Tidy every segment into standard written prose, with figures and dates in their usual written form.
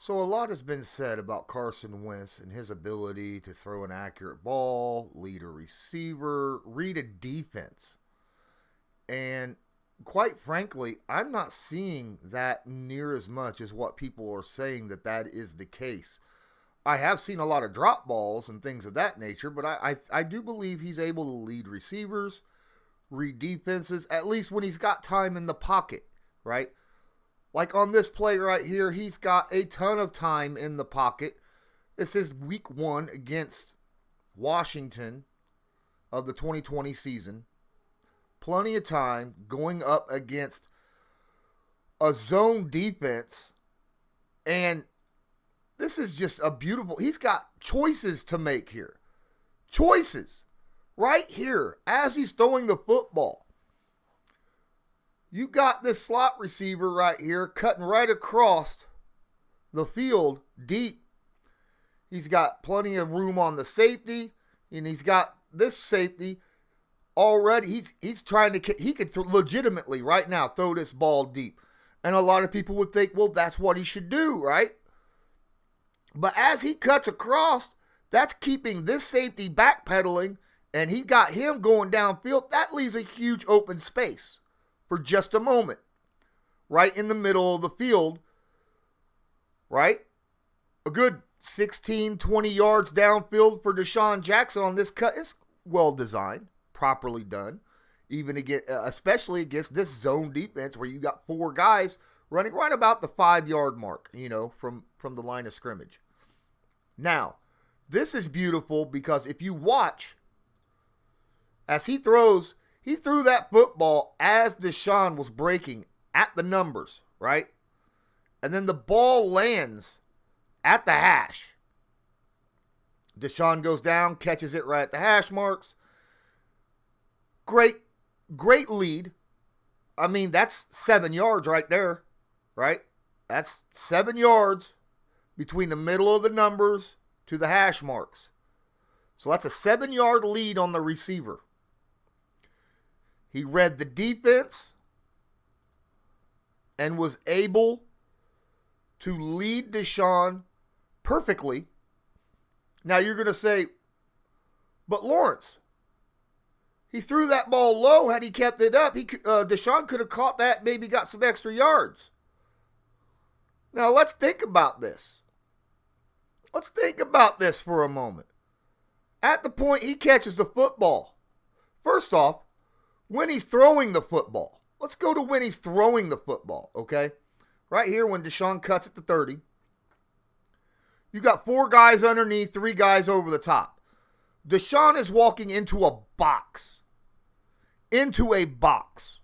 So a lot has been said about Carson Wentz and his ability to throw an accurate ball, lead a receiver, read a defense. And quite frankly, I'm not seeing that near as much as what people are saying that is the case. I have seen a lot of drop balls and things of that nature, but I do believe he's able to lead receivers, read defenses, at least when he's got time in the pocket, right? Like on this play right here, he's got a ton of time in the pocket. This is week 1 against Washington of the 2020 season. Plenty of time going up against a zone defense. And this is just a beautiful, he's got choices to make here. Choices. Right here, as he's throwing the football. You got this slot receiver right here cutting right across the field deep. He's got plenty of room on the safety, and he's got this safety already. He's trying to, he could legitimately right now throw this ball deep. And a lot of people would think, well, that's what he should do, right? But as he cuts across, that's keeping this safety backpedaling, and he got him going downfield. That leaves a huge open space for just a moment, right in the middle of the field, right? A good 16, 20 yards downfield for Deshaun Jackson on this cut is well designed, properly done, even against, especially against this zone defense where you got 4 guys running right about the 5-yard mark, from the line of scrimmage. Now, this is beautiful because if you watch, as he threw that football as Deshaun was breaking at the numbers, right? And then the ball lands at the hash. Deshaun goes down, catches it right at the hash marks. Great lead. I mean, that's 7 yards right there, right? That's 7 yards between the middle of the numbers to the hash marks. So that's a 7-yard lead on the receiver. He read the defense and was able to lead Deshaun perfectly. Now you're going to say, but Lawrence, he threw that ball low. Had he kept it up, Deshaun could have caught that, maybe got some extra yards. Now let's think about this. Let's think about this for a moment. At the point he catches the football, first off, when he's throwing the football. Let's go to when he's throwing the football, okay? Right here when Deshaun cuts at the 30. You got 4 guys underneath, 3 guys over the top. Deshaun is walking into a box. Into a box.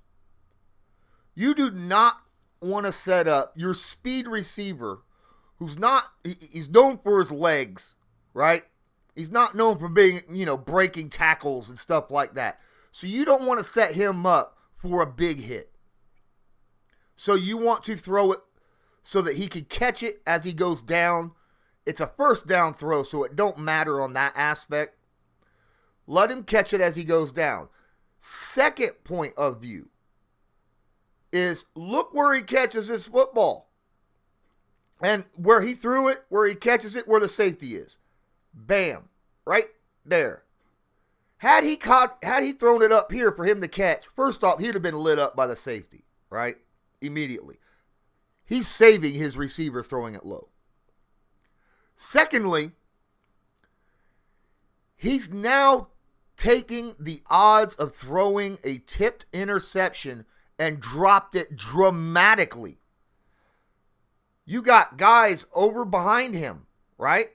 You do not want to set up your speed receiver he's known for his legs, right? He's not known for being, breaking tackles and stuff like that. So you don't want to set him up for a big hit. So you want to throw it so that he can catch it as he goes down. It's a first down throw, so it don't matter on that aspect. Let him catch it as he goes down. Second point of view is look where he catches this football. And where he threw it, where he catches it, where the safety is. Bam. Right there. Had he thrown it up here for him to catch, first off, he'd have been lit up by the safety, right? Immediately. He's saving his receiver throwing it low. Secondly, he's now taking the odds of throwing a tipped interception and dropped it dramatically. You got guys over behind him, right?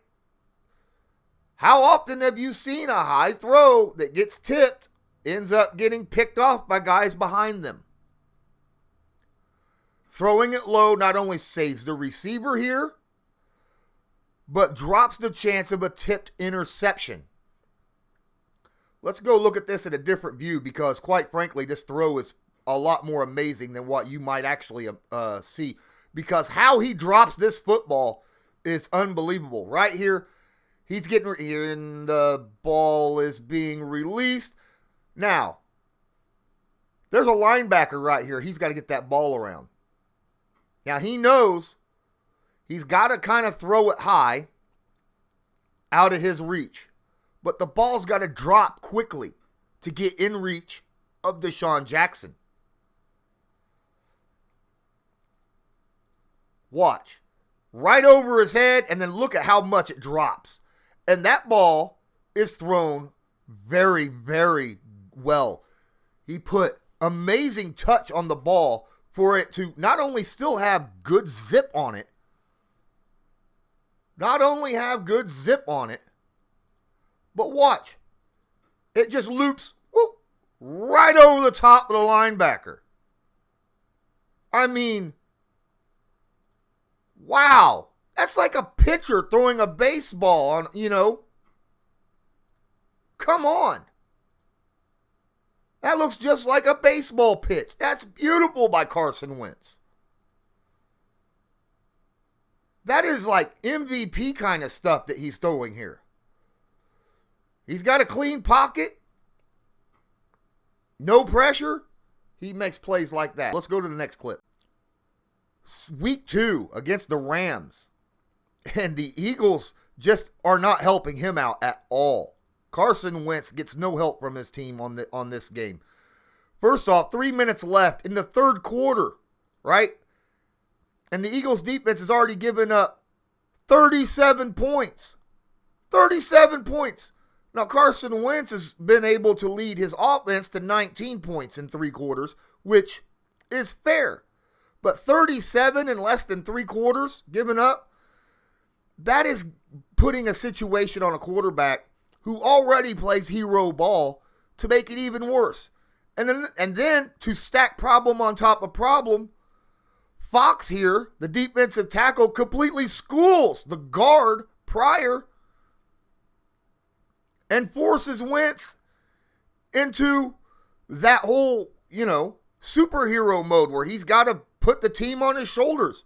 How often have you seen a high throw that gets tipped, ends up getting picked off by guys behind them? Throwing it low not only saves the receiver here, but drops the chance of a tipped interception. Let's go look at this at a different view because, quite frankly, this throw is a lot more amazing than what you might actually see. Because how he drops this football is unbelievable. Right here, he's getting here, and the ball is being released. Now, there's a linebacker right here. He's got to get that ball around. Now, he knows He's got to kind of throw it high out of his reach. But the ball's got to drop quickly to get in reach of Deshaun Jackson. Watch. Right over his head, and then look at how much it drops. And that ball is thrown very, very well. He put amazing touch on the ball for it to not only still have good zip on it, but watch. It just loops right over the top of the linebacker. I mean, wow. That's like a pitcher throwing a baseball on, Come on. That looks just like a baseball pitch. That's beautiful by Carson Wentz. That is like MVP kind of stuff that he's throwing here. He's got a clean pocket. No pressure. He makes plays like that. Let's go to the next clip. Week 2 against the Rams. And the Eagles just are not helping him out at all. Carson Wentz gets no help from his team on this game. First off, 3 minutes left in the third quarter, right? And the Eagles defense has already given up 37 points. 37 points. Now, Carson Wentz has been able to lead his offense to 19 points in 3 quarters, which is fair. But 37 in less than 3 quarters given up, that is putting a situation on a quarterback who already plays hero ball to make it even worse. And then to stack problem on top of problem, Fox here, the defensive tackle, completely schools the guard Pryor and forces Wentz into that whole, superhero mode where he's got to put the team on his shoulders.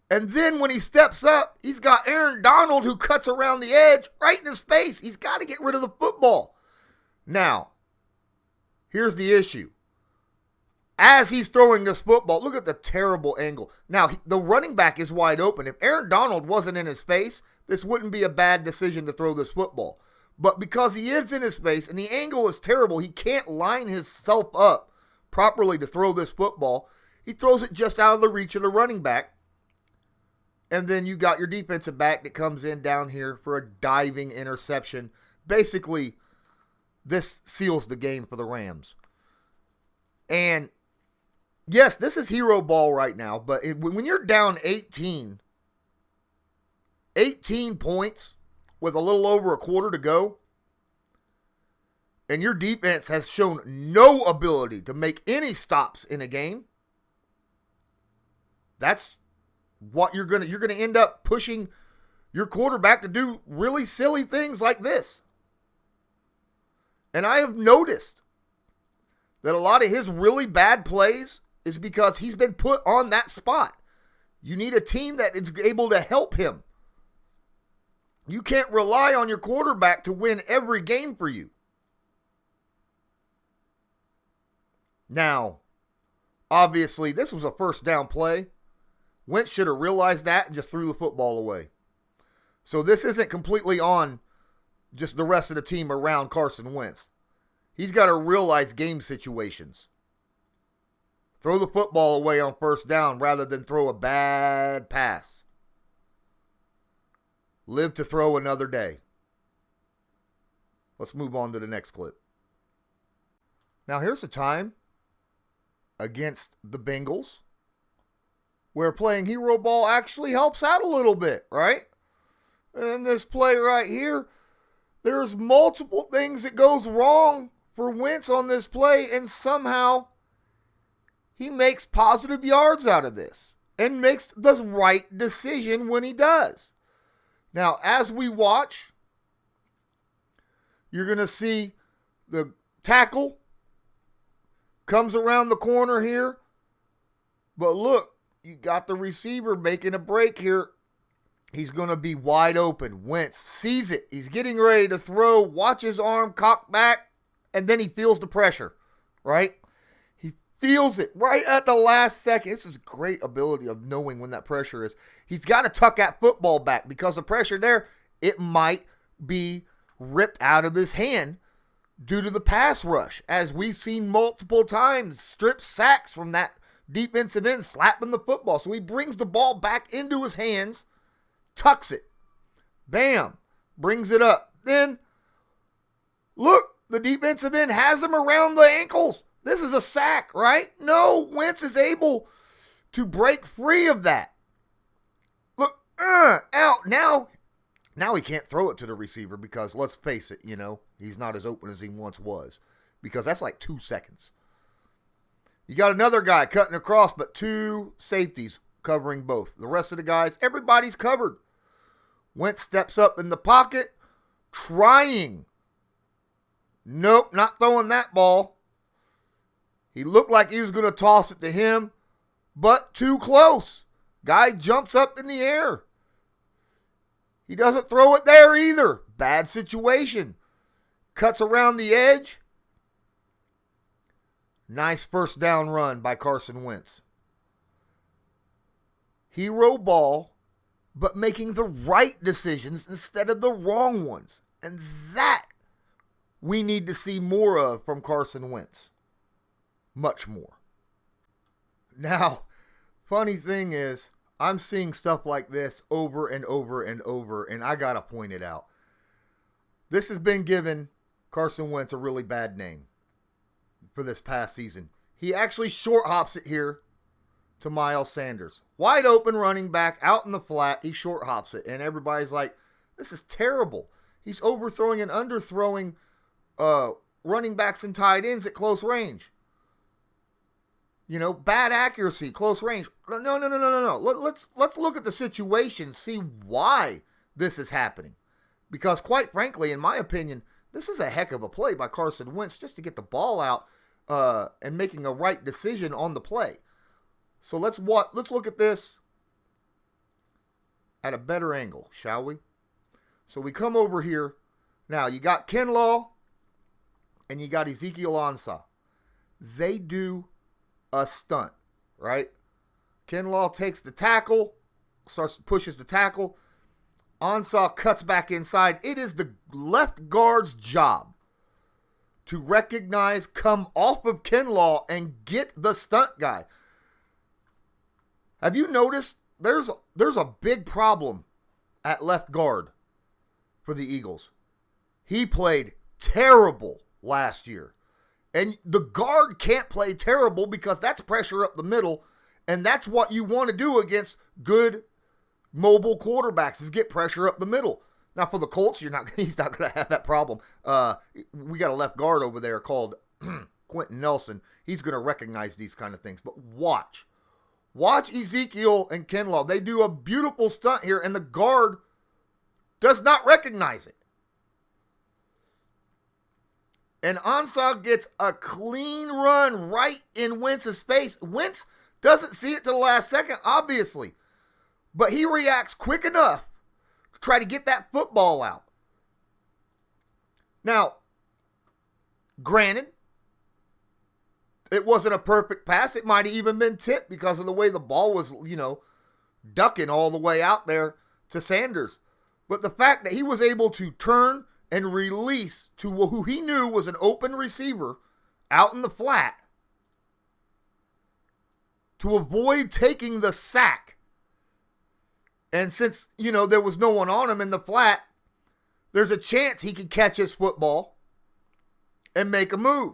And then when he steps up, he's got Aaron Donald who cuts around the edge right in his face. He's got to get rid of the football. Now, here's the issue. As he's throwing this football, look at the terrible angle. Now, the running back is wide open. If Aaron Donald wasn't in his face, this wouldn't be a bad decision to throw this football. But because he is in his face and the angle is terrible, he can't line himself up properly to throw this football. He throws it just out of the reach of the running back. And then you got your defensive back that comes in down here for a diving interception. Basically, this seals the game for the Rams. And yes, this is hero ball right now, but when you're down 18 points with a little over a quarter to go, and your defense has shown no ability to make any stops in a game, that's what you're going to end up pushing your quarterback to do really silly things like this. And I have noticed that a lot of his really bad plays is because he's been put on that spot. You need a team that is able to help him. You can't rely on your quarterback to win every game for you. Now, obviously, this was a first down play. Wentz should have realized that and just threw the football away. So this isn't completely on just the rest of the team around Carson Wentz. He's got to realize game situations. Throw the football away on first down rather than throw a bad pass. Live to throw another day. Let's move on to the next clip. Now here's the time against the Bengals where playing hero ball actually helps out a little bit, right? And this play right here, there's multiple things that goes wrong for Wentz on this play, and somehow he makes positive yards out of this and makes the right decision when he does. Now, as we watch, you're going to see the tackle comes around the corner here, but look, you got the receiver making a break here. He's going to be wide open. Wentz sees it. He's getting ready to throw. Watch his arm cock back. And then he feels the pressure, right? He feels it right at the last second. This is great ability of knowing when that pressure is. He's got to tuck that football back because the pressure there, it might be ripped out of his hand due to the pass rush, as we've seen multiple times. Strip sacks from that defensive end, slapping the football. So he brings the ball back into his hands, tucks it, bam, brings it up. Then, look, the defensive end has him around the ankles. This is a sack, right? No, Wentz is able to break free of that. Look, out. Now he can't throw it to the receiver because, let's face it, he's not as open as he once was, because that's like 2 seconds. You got another guy cutting across, but 2 safeties covering both. The rest of the guys, everybody's covered. Wentz steps up in the pocket, trying. Nope, not throwing that ball. He looked like he was going to toss it to him, but too close. Guy jumps up in the air. He doesn't throw it there either. Bad situation. Cuts around the edge. Nice first down run by Carson Wentz. Hero ball, but making the right decisions instead of the wrong ones. And that we need to see more of from Carson Wentz. Much more. Now, funny thing is, I'm seeing stuff like this over and over and over, and I got to point it out. This has been giving Carson Wentz a really bad name for this past season. He actually short hops it here to Miles Sanders. Wide open running back out in the flat. He short hops it, and everybody's like, this is terrible. He's overthrowing and underthrowing running backs and tight ends at close range. Bad accuracy, close range. No. Let's look at the situation, see why this is happening. Because quite frankly, in my opinion, this is a heck of a play by Carson Wentz just to get the ball out and making a right decision on the play. So let's look at this at a better angle, shall we? So we come over here. Now, you got Kinlaw and you got Ezekiel Ansah. They do a stunt, right? Kinlaw takes the tackle, pushes the tackle. Ansah cuts back inside. It is the left guard's job to recognize, come off of Kinlaw, and get the stunt guy. Have you noticed there's a big problem at left guard for the Eagles? He played terrible last year. And the guard can't play terrible because that's pressure up the middle, and that's what you want to do against good mobile quarterbacks is get pressure up the middle. Now for the Colts, he's not going to have that problem. We got a left guard over there called Quentin Nelson. He's going to recognize these kind of things. But watch Ezekiel and Kinlaw. They do a beautiful stunt here, and the guard does not recognize it. And Ansah gets a clean run right in Wentz's face. Wentz doesn't see it to the last second, obviously. But he reacts quick enough to try to get that football out. Now, granted, it wasn't a perfect pass. It might have even been tipped because of the way the ball was, ducking all the way out there to Sanders. But the fact that he was able to turn and release to who he knew was an open receiver out in the flat to avoid taking the sack. And since, there was no one on him in the flat, there's a chance he could catch his football and make a move.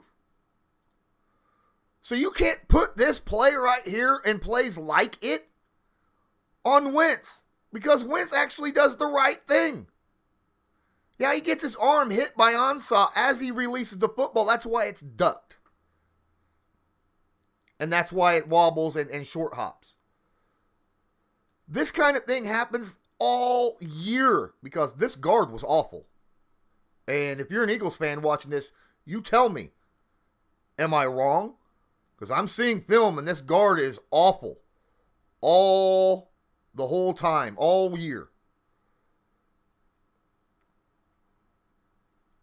So you can't put this play right here and plays like it on Wentz because Wentz actually does the right thing. Yeah, he gets his arm hit by Ansah as he releases the football. That's why it's ducked. And that's why it wobbles and short hops. This kind of thing happens all year because this guard was awful. And if you're an Eagles fan watching this, you tell me, am I wrong? Because I'm seeing film and this guard is awful. The whole time, all year.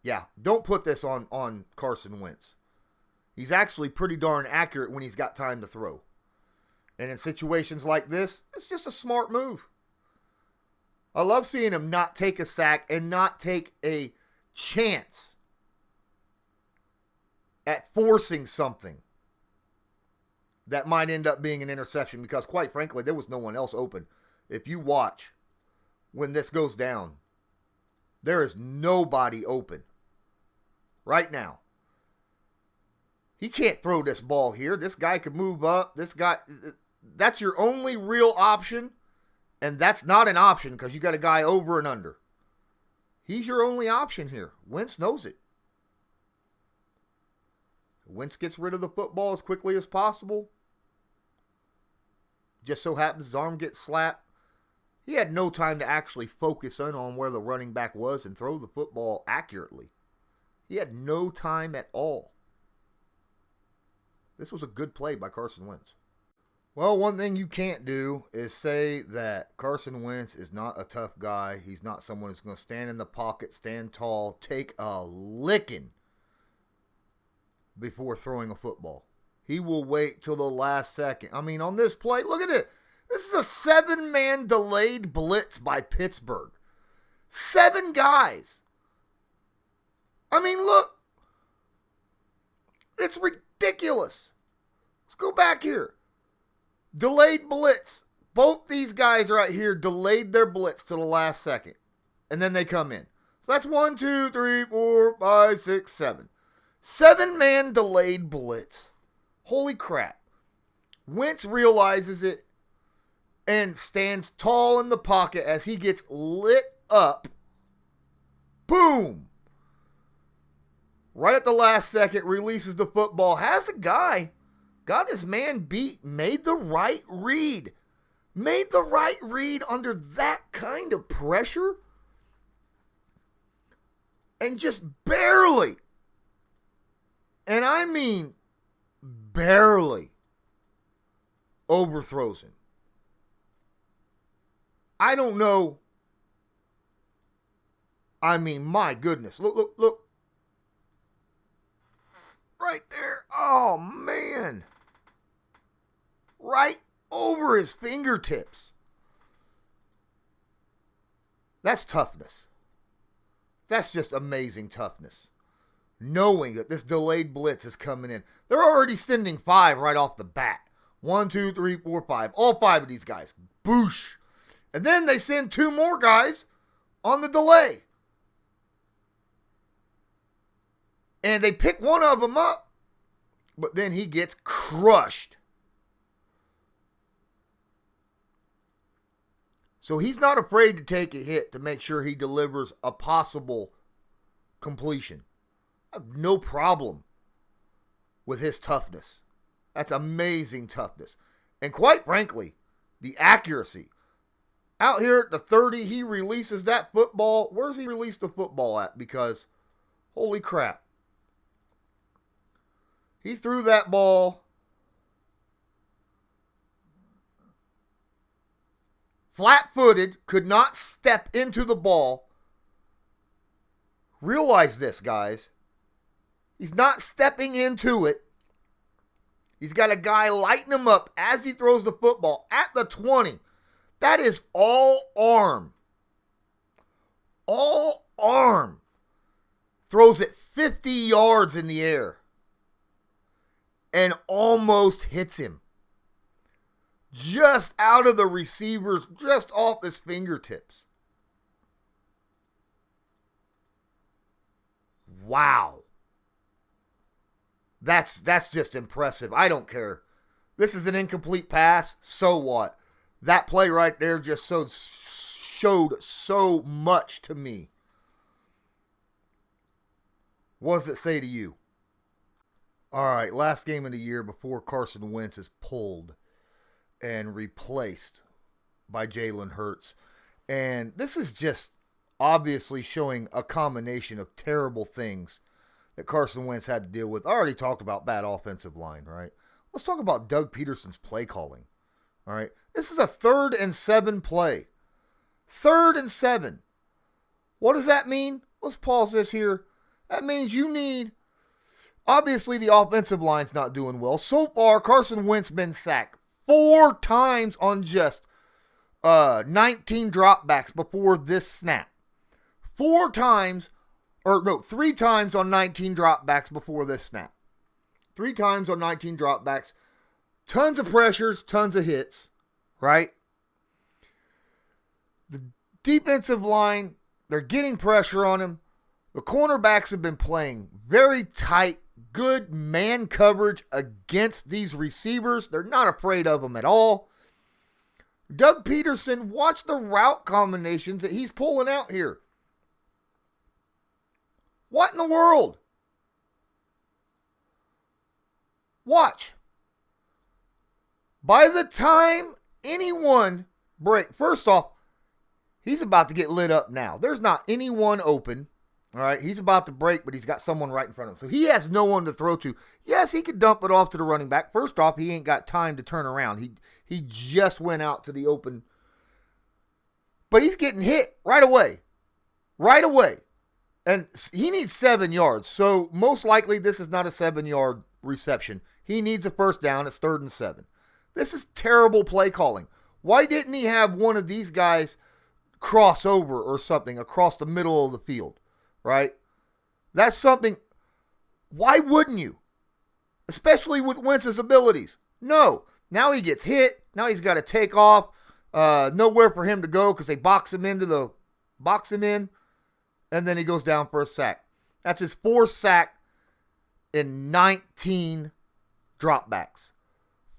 Yeah, don't put this on Carson Wentz. He's actually pretty darn accurate when he's got time to throw. And in situations like this, it's just a smart move. I love seeing him not take a sack and not take a chance at forcing something that might end up being an interception, because quite frankly, there was no one else open. If you watch when this goes down, there is nobody open right now. He can't throw this ball here. This guy could move up. That's your only real option, and that's not an option because you got a guy over and under. He's your only option here. Wentz knows it. Wentz gets rid of the football as quickly as possible. Just so happens his arm gets slapped. He had no time to actually focus in on where the running back was and throw the football accurately. He had no time at all. This was a good play by Carson Wentz. Well, one thing you can't do is say that Carson Wentz is not a tough guy. He's not someone who's going to stand in the pocket, stand tall, take a licking before throwing a football. He will wait till the last second. I mean, on this play, look at it. This is a 7-man delayed blitz by Pittsburgh. 7 guys. I mean, look. It's ridiculous. Let's go back here. Delayed blitz. Both these guys right here delayed their blitz to the last second. And then they come in. So that's 1, 2, 3, 4, 5, 6, 7. 7-man delayed blitz. Holy crap. Wentz realizes it and stands tall in the pocket as he gets lit up. Boom. Right at the last second, releases the football. Has a guy. Got his man beat. Made the right read. Made the right read under that kind of pressure. And just barely. And I mean barely overthrows him. I don't know. I mean, my goodness. Look. Right there. Oh, man. Right over his fingertips. That's toughness. That's just amazing toughness. Knowing that this delayed blitz is coming in. They're already sending 5 right off the bat. 1, 2, 3, 4, 5. All 5 of these guys. Boosh. And then they send 2 more guys on the delay. And they pick one of them up. But then he gets crushed. So he's not afraid to take a hit to make sure he delivers a possible completion. I have no problem with his toughness. That's amazing toughness. And quite frankly, the accuracy. Out here at the 30, he releases that football. Where's he released the football at? Because, holy crap. He threw that ball flat-footed, could not step into the ball. Realize this, guys. He's not stepping into it. He's got a guy lighting him up as he throws the football at the 20. That is all arm. All arm. Throws it 50 yards in the air. And almost hits him. Just out of the receivers, just off his fingertips. Wow. That's just impressive. I don't care. This is an incomplete pass. So what? That play right there just showed so much to me. What does it say to you? All right, last game of the year before Carson Wentz is pulled and replaced by Jalen Hurts. And this is just obviously showing a combination of terrible things that Carson Wentz had to deal with. I already talked about bad offensive line, right? Let's talk about Doug Peterson's play calling, all right? This is a 3rd and 7 play. 3rd and 7. What does that mean? Let's pause this here. That means you need Obviously, the offensive line's not doing well. So far, Carson Wentz been sacked 4 times on just 19 dropbacks before this snap. 3 times on 19 dropbacks before this snap. 3 times on 19 dropbacks. Tons of pressures, tons of hits, right? The defensive line, they're getting pressure on him. The cornerbacks have been playing very tight, good man coverage against these receivers. They're not afraid of them at all. Doug Peterson, watch the route combinations that he's pulling out here. What in the world? Watch. By the time anyone first off, he's about to get lit up now. There's not anyone open. All right, he's about to break, but he's got someone right in front of him. So he has no one to throw to. Yes, he could dump it off to the running back. First off, he ain't got time to turn around. He just went out to the open. But he's getting hit right away. Right away. And he needs 7 yards. So most likely this is not a 7-yard reception. He needs a first down. It's 3rd and 7. This is terrible play calling. Why didn't he have one of these guys cross over or something across the middle of the field? Right? That's something. Why wouldn't you? Especially with Wentz's abilities. No. Now he gets hit. Now he's got to take off. Nowhere for him to go because they box him in. And then he goes down for a sack. That's his 4th sack in 19 dropbacks.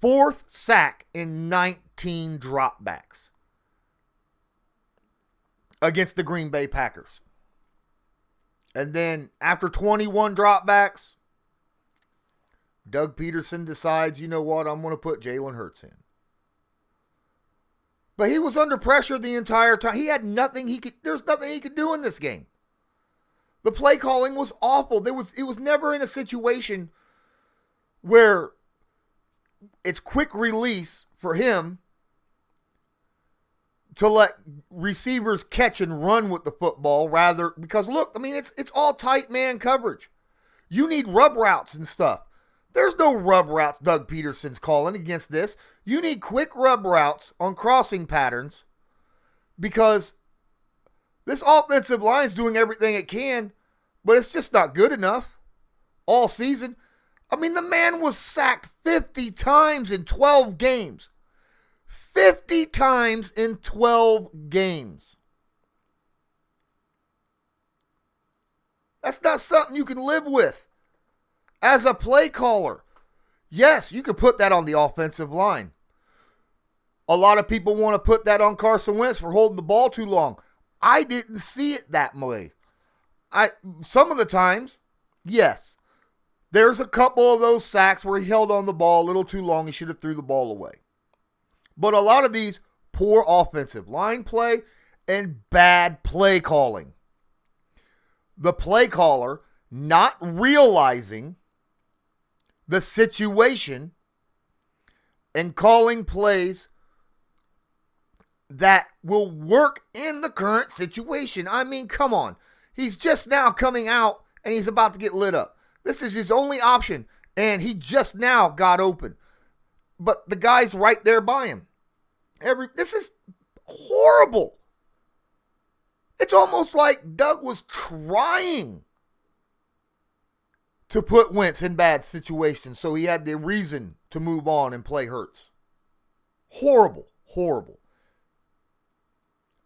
4th sack in 19 dropbacks against the Green Bay Packers. And then after 21 dropbacks, Doug Peterson decides, you know what, I'm going to put Jalen Hurts in. But he was under pressure the entire time. He had nothing there's nothing he could do in this game. The play calling was awful. It was never in a situation where it's quick release for him to let receivers catch and run with the football rather, because look, I mean, it's all tight man coverage. You need rub routes and stuff. There's no rub routes Doug Peterson's calling against this. You need quick rub routes on crossing patterns because this offensive line's doing everything it can, but it's just not good enough all season. I mean, the man was sacked 50 times in 12 games. 50 times in 12 games. That's not something you can live with as a play caller. Yes, you could put that on the offensive line. A lot of people want to put that on Carson Wentz for holding the ball too long. I didn't see it that way. Some of the times, yes, there's a couple of those sacks where he held on the ball a little too long. He should have threw the ball away. But a lot of these, poor offensive line play and bad play calling. The play caller not realizing the situation and calling plays that will work in the current situation. I mean, come on. He's just now coming out and he's about to get lit up. This is his only option, and he just now got open. But the guy's right there by him. This is horrible. It's almost like Doug was trying to put Wentz in bad situations so he had the reason to move on and play Hurts. Horrible, horrible.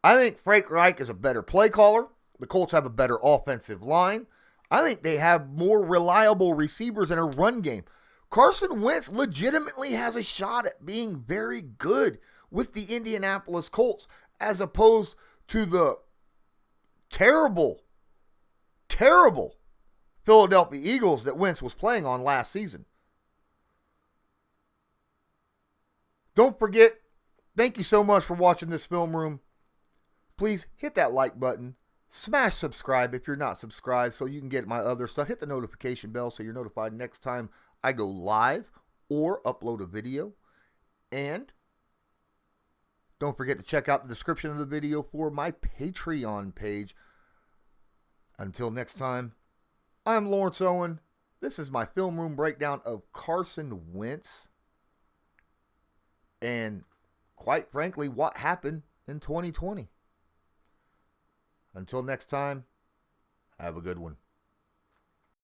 I think Frank Reich is a better play caller. The Colts have a better offensive line. I think they have more reliable receivers in a run game. Carson Wentz legitimately has a shot at being very good with the Indianapolis Colts as opposed to the terrible Philadelphia Eagles that Wentz was playing on last season. Don't forget, thank you so much for watching this film room. Please hit that like button. Smash subscribe if you're not subscribed so you can get my other stuff. Hit the notification bell so you're notified next time I go live or upload a video. And don't forget to check out the description of the video for my Patreon page. Until next time, I'm Lawrence Owen. This is my film room breakdown of Carson Wentz and, quite frankly, what happened in 2020. Until next time, have a good one.